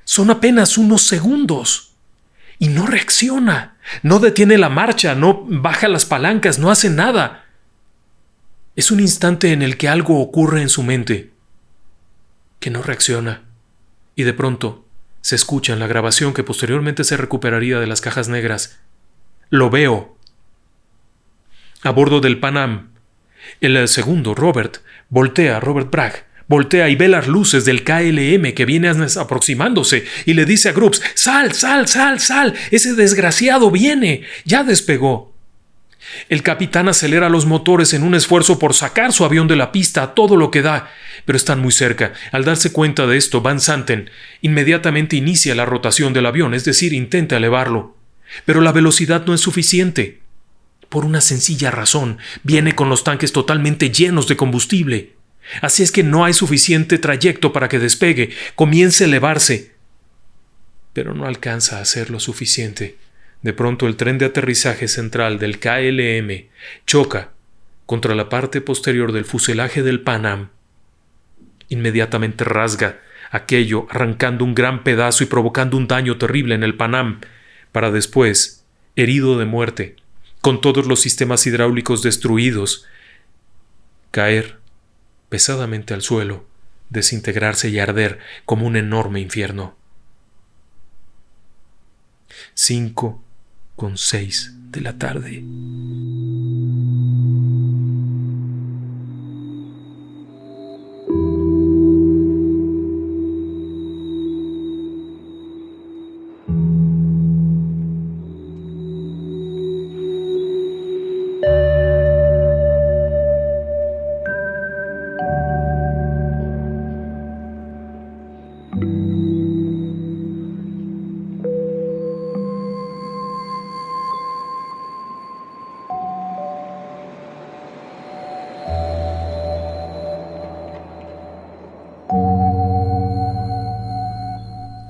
Son apenas unos segundos. Y no reacciona. No detiene la marcha, no baja las palancas, no hace nada. Es un instante en el que algo ocurre en su mente, que no reacciona, y de pronto se escucha en la grabación que posteriormente se recuperaría de las cajas negras. Lo veo. A bordo del Pan Am, el segundo, Robert Bragg, voltea y ve las luces del KLM que viene aproximándose y le dice a Grubbs, ¡Sal! ¡Ese desgraciado viene! ¡Ya despegó! El capitán acelera los motores en un esfuerzo por sacar su avión de la pista a todo lo que da, pero están muy cerca. Al darse cuenta de esto, Van Santen inmediatamente inicia la rotación del avión, es decir, intenta elevarlo. Pero la velocidad no es suficiente. Por una sencilla razón, viene con los tanques totalmente llenos de combustible. Así es que no hay suficiente trayecto para que despegue, comience a elevarse. Pero no alcanza a hacer lo suficiente. De pronto el tren de aterrizaje central del KLM choca contra la parte posterior del fuselaje del Pan Am. Inmediatamente rasga aquello, arrancando un gran pedazo y provocando un daño terrible en el Pan Am, para después, herido de muerte, con todos los sistemas hidráulicos destruidos, caer pesadamente al suelo, desintegrarse y arder como un enorme infierno. 5:06 de la tarde.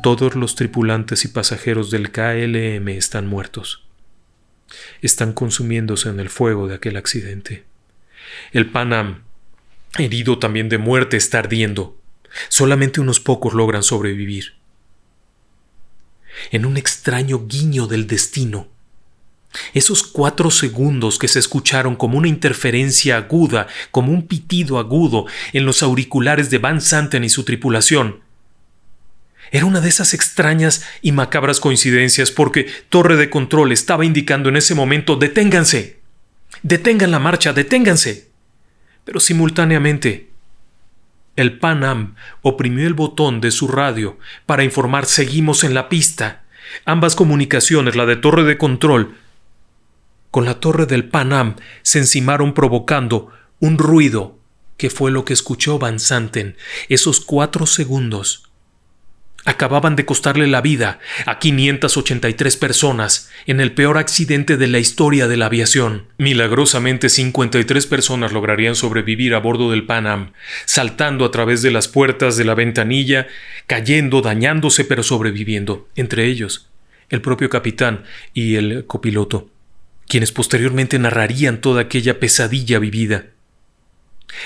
Todos los tripulantes y pasajeros del KLM están muertos. Están consumiéndose en el fuego de aquel accidente. El Pan Am, herido también de muerte, está ardiendo. Solamente unos pocos logran sobrevivir. En un extraño guiño del destino, esos 4 segundos que se escucharon como una interferencia aguda, como un pitido agudo en los auriculares de Van Santen y su tripulación, era una de esas extrañas y macabras coincidencias porque Torre de Control estaba indicando en ese momento «¡Deténganse! ¡Detengan la marcha! ¡Deténganse!». Pero simultáneamente, el Pan Am oprimió el botón de su radio para informar «Seguimos en la pista». Ambas comunicaciones, la de Torre de Control con la torre del Pan Am, se encimaron provocando un ruido que fue lo que escuchó Van Santen. Esos 4 segundos acababan de costarle la vida a 583 personas en el peor accidente de la historia de la aviación. Milagrosamente, 53 personas lograrían sobrevivir a bordo del Pan Am, saltando a través de las puertas de la ventanilla, cayendo, dañándose, pero sobreviviendo. Entre ellos, el propio capitán y el copiloto, quienes posteriormente narrarían toda aquella pesadilla vivida.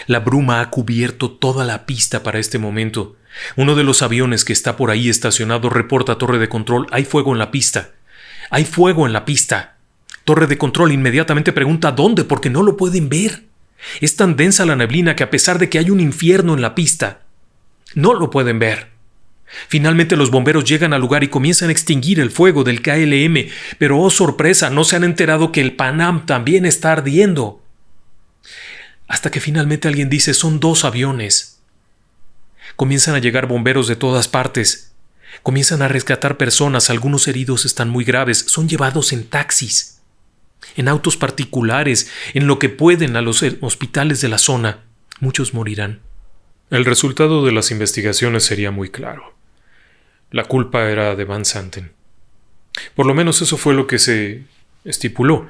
La bruma ha cubierto toda la pista para este momento. Uno de los aviones que está por ahí estacionado reporta a Torre de Control: «Hay fuego en la pista. Hay fuego en la pista». Torre de Control inmediatamente pregunta ¿dónde? Porque no lo pueden ver. Es tan densa la neblina que a pesar de que hay un infierno en la pista, no lo pueden ver. Finalmente los bomberos llegan al lugar y comienzan a extinguir el fuego del KLM, pero ¡oh sorpresa! No se han enterado que el Pan Am también está ardiendo. Hasta que finalmente alguien dice: «Son 2 aviones». Comienzan a llegar bomberos de todas partes. Comienzan a rescatar personas. Algunos heridos están muy graves. Son llevados en taxis, en autos particulares, en lo que pueden a los hospitales de la zona. Muchos morirán. El resultado de las investigaciones sería muy claro. La culpa era de Van Santen. Por lo menos eso fue lo que se estipuló,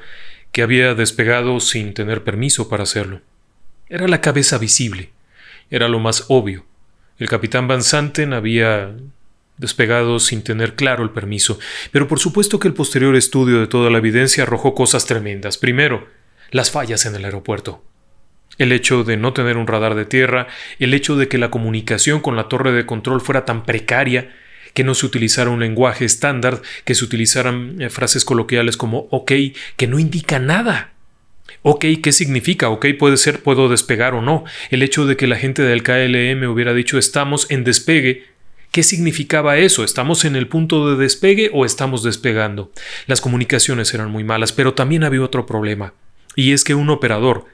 que había despegado sin tener permiso para hacerlo. Era la cabeza visible. Era lo más obvio. El capitán Van Santen había despegado sin tener claro el permiso, pero por supuesto que el posterior estudio de toda la evidencia arrojó cosas tremendas. Primero, las fallas en el aeropuerto. El hecho de no tener un radar de tierra, el hecho de que la comunicación con la torre de control fuera tan precaria, que no se utilizara un lenguaje estándar, que se utilizaran frases coloquiales como «ok», que no indica nada. Ok, ¿qué significa? Ok, puede ser, puedo despegar o no. El hecho de que la gente del KLM hubiera dicho estamos en despegue, ¿qué significaba eso? ¿Estamos en el punto de despegue o estamos despegando? Las comunicaciones eran muy malas, pero también había otro problema. Y es que un operador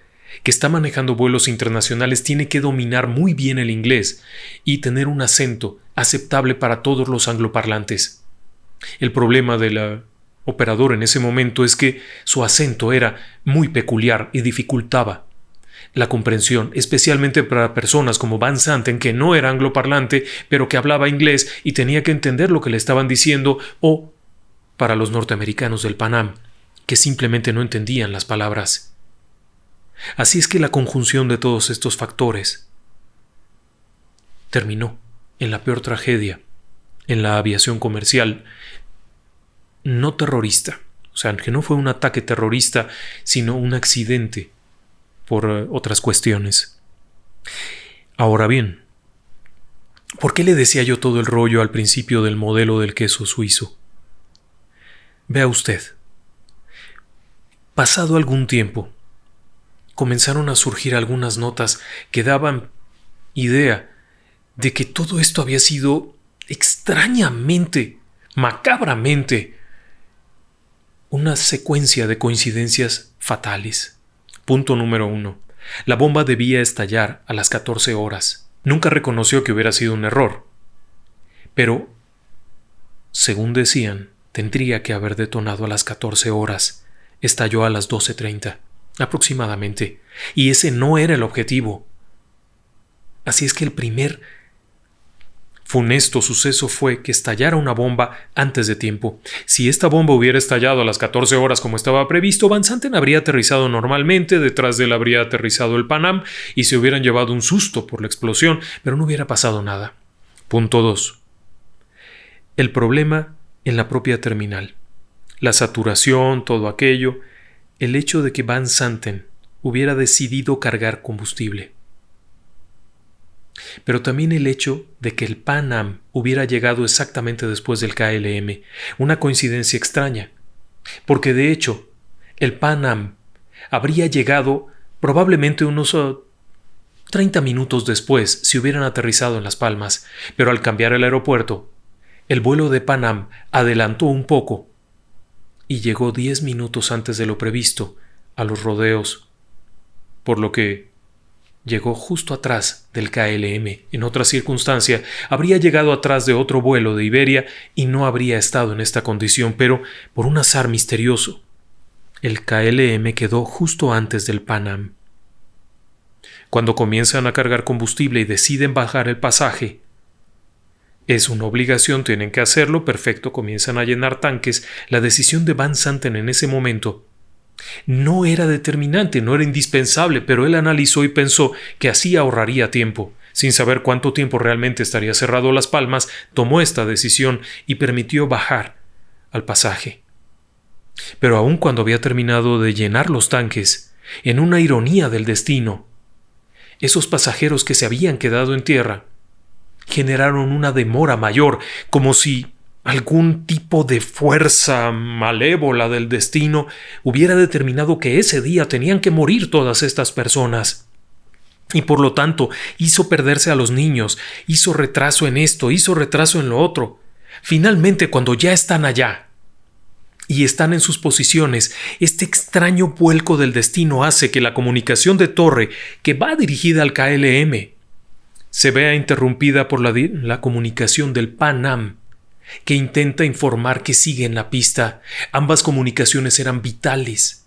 que está manejando vuelos internacionales tiene que dominar muy bien el inglés y tener un acento aceptable para todos los angloparlantes. El problema de la operador en ese momento es que su acento era muy peculiar y dificultaba la comprensión, especialmente para personas como Van Santen, que no era angloparlante, pero que hablaba inglés y tenía que entender lo que le estaban diciendo, o para los norteamericanos del Pan Am, que simplemente no entendían las palabras. Así es que la conjunción de todos estos factores terminó en la peor tragedia en la aviación comercial, no terrorista, o sea, que no fue un ataque terrorista, sino un accidente por otras cuestiones. Ahora bien, ¿por qué le decía yo todo el rollo al principio del modelo del queso suizo? Vea usted, pasado algún tiempo, comenzaron a surgir algunas notas que daban idea de que todo esto había sido extrañamente, macabramente, una secuencia de coincidencias fatales. Punto número 1. La bomba debía estallar a las 14 horas. Nunca reconoció que hubiera sido un error. Pero, según decían, tendría que haber detonado a las 14 horas. Estalló a las 12:30, aproximadamente. Y ese no era el objetivo. Así es que el primer funesto suceso fue que estallara una bomba antes de tiempo. Si esta bomba hubiera estallado a las 14 horas como estaba previsto, Van Santen habría aterrizado normalmente, detrás de él habría aterrizado el Pan Am y se hubieran llevado un susto por la explosión, pero no hubiera pasado nada. Punto 2. El problema en la propia terminal. La saturación, todo aquello, el hecho de que Van Santen hubiera decidido cargar combustible. Pero también el hecho de que el Pan Am hubiera llegado exactamente después del KLM, una coincidencia extraña, porque de hecho el Pan Am habría llegado probablemente unos 30 minutos después si hubieran aterrizado en Las Palmas, pero al cambiar el aeropuerto, el vuelo de Pan Am adelantó un poco y llegó 10 minutos antes de lo previsto a Los Rodeos, por lo que llegó justo atrás del KLM. En otra circunstancia, habría llegado atrás de otro vuelo de Iberia y no habría estado en esta condición, pero por un azar misterioso, el KLM quedó justo antes del Pan Am. Cuando comienzan a cargar combustible y deciden bajar el pasaje, es una obligación, tienen que hacerlo, perfecto, comienzan a llenar tanques. La decisión de Van Santen en ese momento no era determinante, no era indispensable, pero él analizó y pensó que así ahorraría tiempo. Sin saber cuánto tiempo realmente estaría cerrado Las Palmas, tomó esta decisión y permitió bajar al pasaje. Pero aun cuando había terminado de llenar los tanques, en una ironía del destino, esos pasajeros que se habían quedado en tierra generaron una demora mayor, como si algún tipo de fuerza malévola del destino hubiera determinado que ese día tenían que morir todas estas personas. Y por lo tanto hizo perderse a los niños, hizo retraso en esto, hizo retraso en lo otro. Finalmente, cuando ya están allá y están en sus posiciones, este extraño vuelco del destino hace que la comunicación de torre que va dirigida al KLM se vea interrumpida por la comunicación del Pan Am, que intenta informar que sigue en la pista. Ambas comunicaciones eran vitales.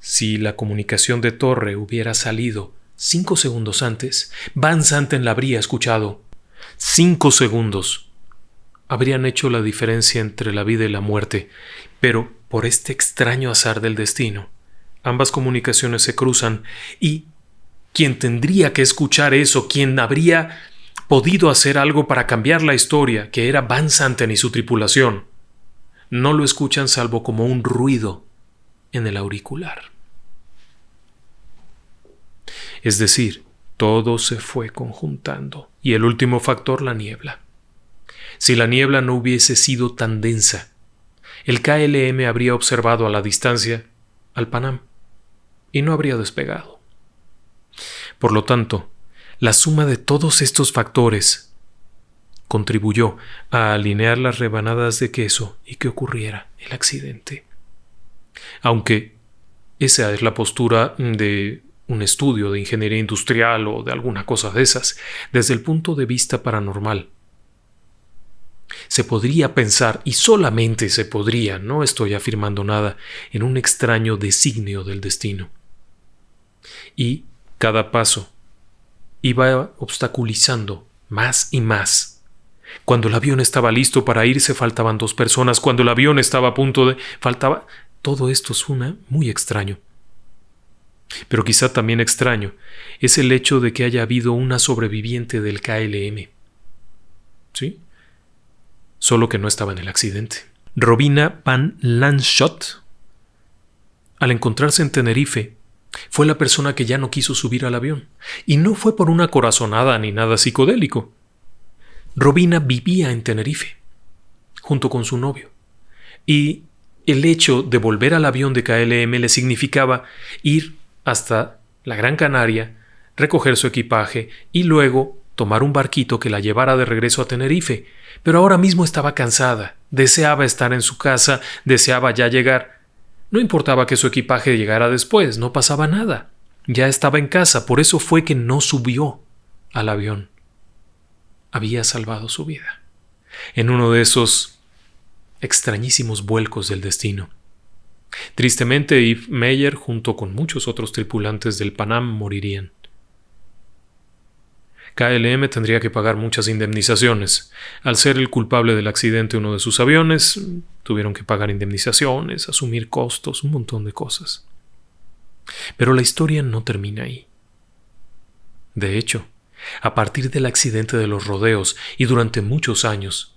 Si la comunicación de torre hubiera salido 5 segundos antes, Van Santen la habría escuchado. 5 segundos habrían hecho la diferencia entre la vida y la muerte, pero por este extraño azar del destino, ambas comunicaciones se cruzan y quien tendría que escuchar eso, quien habría podido hacer algo para cambiar la historia, que era Van Santen y su tripulación, no lo escuchan salvo como un ruido en el auricular. Es decir, todo se fue conjuntando, y el último factor, la niebla. Si la niebla no hubiese sido tan densa, el KLM habría observado a la distancia al Pan Am y no habría despegado. Por lo tanto, la suma de todos estos factores contribuyó a alinear las rebanadas de queso y que ocurriera el accidente. Aunque esa es la postura de un estudio de ingeniería industrial o de alguna cosa de esas, desde el punto de vista paranormal, se podría pensar, y solamente se podría, no estoy afirmando nada, en un extraño designio del destino. Y cada paso iba obstaculizando más y más. Cuando el avión estaba listo para irse, faltaban 2 personas. Cuando el avión estaba a punto de... faltaba... Todo esto suena muy extraño. Pero quizá también extraño es el hecho de que haya habido una sobreviviente del KLM. ¿Sí? Solo que no estaba en el accidente. Robina Van Lanschot, al encontrarse en Tenerife, fue la persona que ya no quiso subir al avión. Y no fue por una corazonada ni nada psicodélico. Robina vivía en Tenerife, junto con su novio. Y el hecho de volver al avión de KLM le significaba ir hasta la Gran Canaria, recoger su equipaje y luego tomar un barquito que la llevara de regreso a Tenerife. Pero ahora mismo estaba cansada, deseaba estar en su casa, deseaba ya llegar. No importaba que su equipaje llegara después, no pasaba nada. Ya estaba en casa, por eso fue que no subió al avión. Había salvado su vida en uno de esos extrañísimos vuelcos del destino. Tristemente, Yves Meyer, junto con muchos otros tripulantes del Pan Am, morirían. KLM tendría que pagar muchas indemnizaciones. Al ser el culpable del accidente uno de sus aviones, tuvieron que pagar indemnizaciones, asumir costos, un montón de cosas. Pero la historia no termina ahí. De hecho, a partir del accidente de los rodeos y durante muchos años,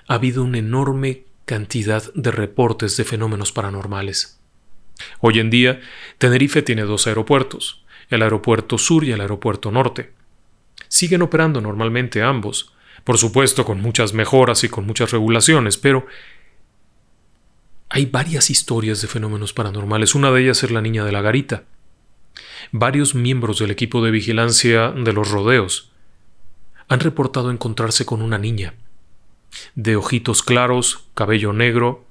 ha habido una enorme cantidad de reportes de fenómenos paranormales. Hoy en día, Tenerife tiene 2 aeropuertos, el aeropuerto sur y el aeropuerto norte. Siguen operando normalmente ambos, por supuesto con muchas mejoras y con muchas regulaciones, pero hay varias historias de fenómenos paranormales. Una de ellas es la niña de la garita. Varios miembros del equipo de vigilancia de los rodeos han reportado encontrarse con una niña de ojitos claros, cabello negro,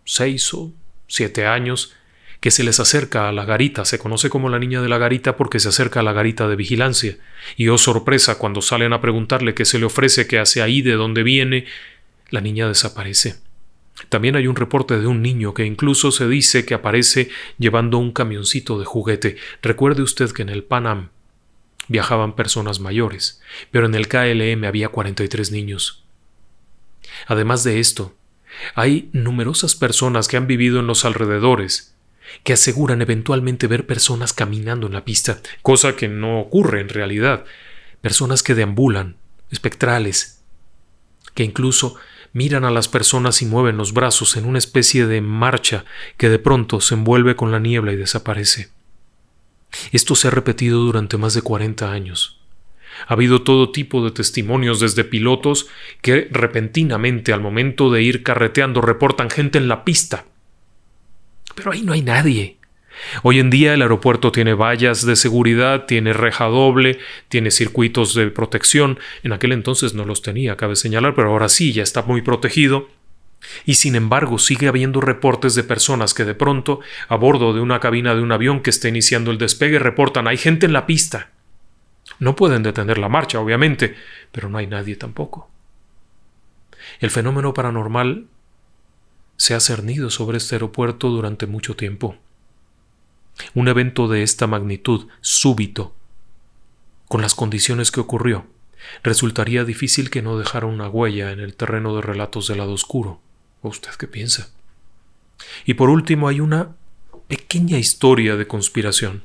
6 o 7 años, que se les acerca a la garita. Se conoce como la niña de la garita porque se acerca a la garita de vigilancia. Y oh sorpresa, cuando salen a preguntarle qué se le ofrece, qué hace ahí, de dónde viene, la niña desaparece. También hay un reporte de un niño que incluso se dice que aparece llevando un camioncito de juguete. Recuerde usted que en el Pan Am viajaban personas mayores, pero en el KLM había 43 niños. Además de esto, hay numerosas personas que han vivido en los alrededores que aseguran eventualmente ver personas caminando en la pista, cosa que no ocurre en realidad. Personas que deambulan, espectrales, que incluso miran a las personas y mueven los brazos en una especie de marcha que de pronto se envuelve con la niebla y desaparece. Esto se ha repetido durante más de 40 años. Ha habido todo tipo de testimonios, desde pilotos que repentinamente al momento de ir carreteando reportan gente en la pista. Pero ahí no hay nadie. Hoy en día el aeropuerto tiene vallas de seguridad, tiene reja doble, tiene circuitos de protección. En aquel entonces no los tenía, cabe señalar, pero ahora sí, ya está muy protegido. Y sin embargo sigue habiendo reportes de personas que de pronto, a bordo de una cabina de un avión que esté iniciando el despegue, reportan: hay gente en la pista. No pueden detener la marcha, obviamente, pero no hay nadie tampoco. El fenómeno paranormal se ha cernido sobre este aeropuerto durante mucho tiempo. Un evento de esta magnitud, súbito, con las condiciones que ocurrió, resultaría difícil que no dejara una huella en el terreno de relatos del lado oscuro. ¿O usted qué piensa? Y por último, hay una pequeña historia de conspiración.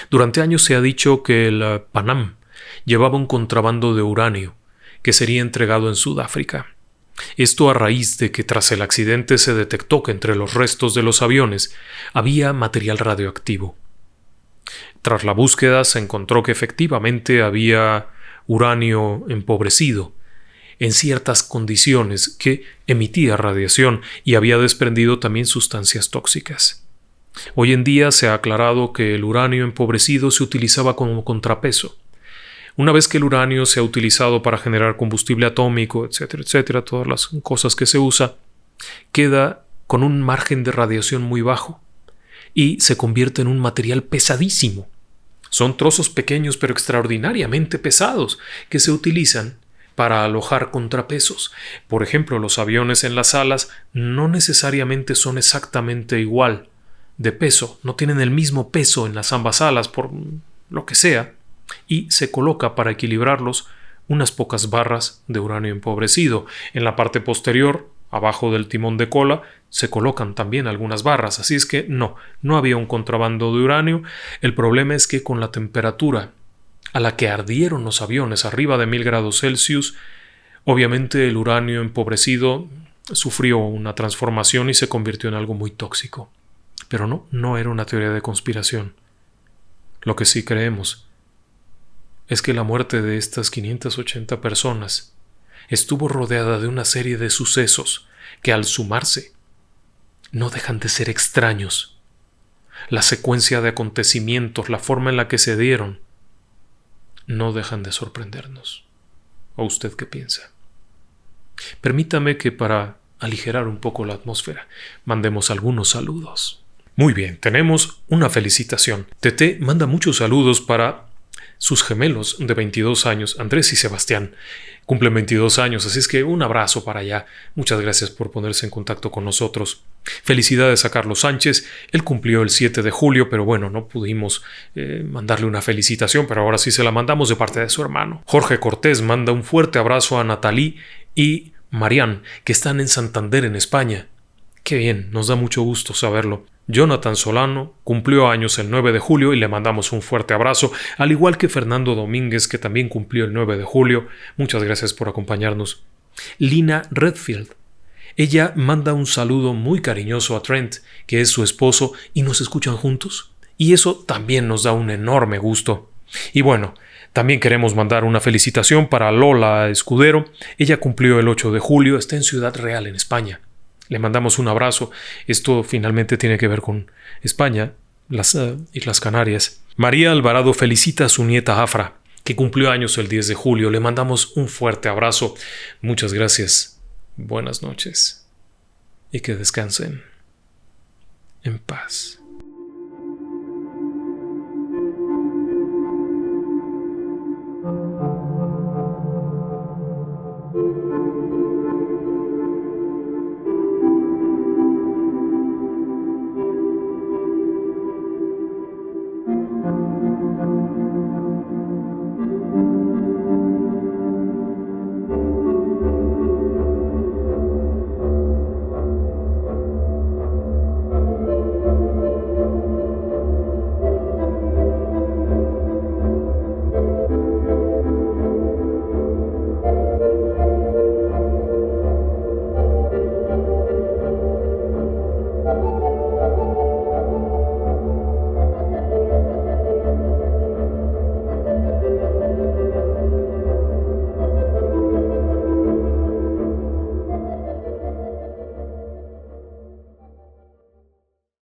Durante años se ha dicho que el Pan Am llevaba un contrabando de uranio que sería entregado en Sudáfrica. Esto a raíz de que tras el accidente se detectó que entre los restos de los aviones había material radioactivo. Tras la búsqueda se encontró que efectivamente había uranio empobrecido en ciertas condiciones que emitía radiación y había desprendido también sustancias tóxicas. Hoy en día se ha aclarado que el uranio empobrecido se utilizaba como contrapeso. Una vez que el uranio se ha utilizado para generar combustible atómico, etcétera, etcétera, todas las cosas que se usa, queda con un margen de radiación muy bajo y se convierte en un material pesadísimo. Son trozos pequeños pero extraordinariamente pesados que se utilizan para alojar contrapesos. Por ejemplo, los aviones en las alas no necesariamente son exactamente igual de peso, no tienen el mismo peso en las ambas alas por lo que sea, y se coloca para equilibrarlos unas pocas barras de uranio empobrecido. En la parte posterior, abajo del timón de cola, se colocan también algunas barras, así es que no había un contrabando de uranio. El problema es que con la temperatura a la que ardieron los aviones, arriba de 1000 grados Celsius, obviamente el uranio empobrecido sufrió una transformación y se convirtió en algo muy tóxico. Pero no era una teoría de conspiración. Lo que sí creemos es que la muerte de estas 580 personas estuvo rodeada de una serie de sucesos que, al sumarse, no dejan de ser extraños. la secuencia de acontecimientos, la forma en la que se dieron, no dejan de sorprendernos. ¿O usted qué piensa? Permítame que para aligerar un poco la atmósfera, mandemos algunos saludos. Muy bien, tenemos una felicitación. Tete manda muchos saludos para sus gemelos de 22 años, Andrés y Sebastián. Cumplen 22 años, así es que un abrazo para allá. Muchas gracias por ponerse en contacto con nosotros. Felicidades a Carlos Sánchez. Él cumplió el 7 de julio, pero bueno, no pudimos mandarle una felicitación, pero ahora sí se la mandamos de parte de su hermano. Jorge Cortés manda un fuerte abrazo a Natalí y Marián, que están en Santander, en España. Qué bien, nos da mucho gusto saberlo. Jonathan Solano cumplió años el 9 de julio y le mandamos un fuerte abrazo, al igual que Fernando Domínguez, que también cumplió el 9 de julio. Muchas gracias por acompañarnos. Lina Redfield. Ella manda un saludo muy cariñoso a Trent, que es su esposo, y nos escuchan juntos. Y eso también nos da un enorme gusto. Y bueno, también queremos mandar una felicitación para Lola Escudero. Ella cumplió el 8 de julio, está en Ciudad Real, en España. Le mandamos un abrazo. Esto finalmente tiene que ver con España, las Islas Canarias. María Alvarado felicita a su nieta Afra, que cumplió años el 10 de julio. Le mandamos un fuerte abrazo. Muchas gracias. Buenas noches. Y que descansen en paz.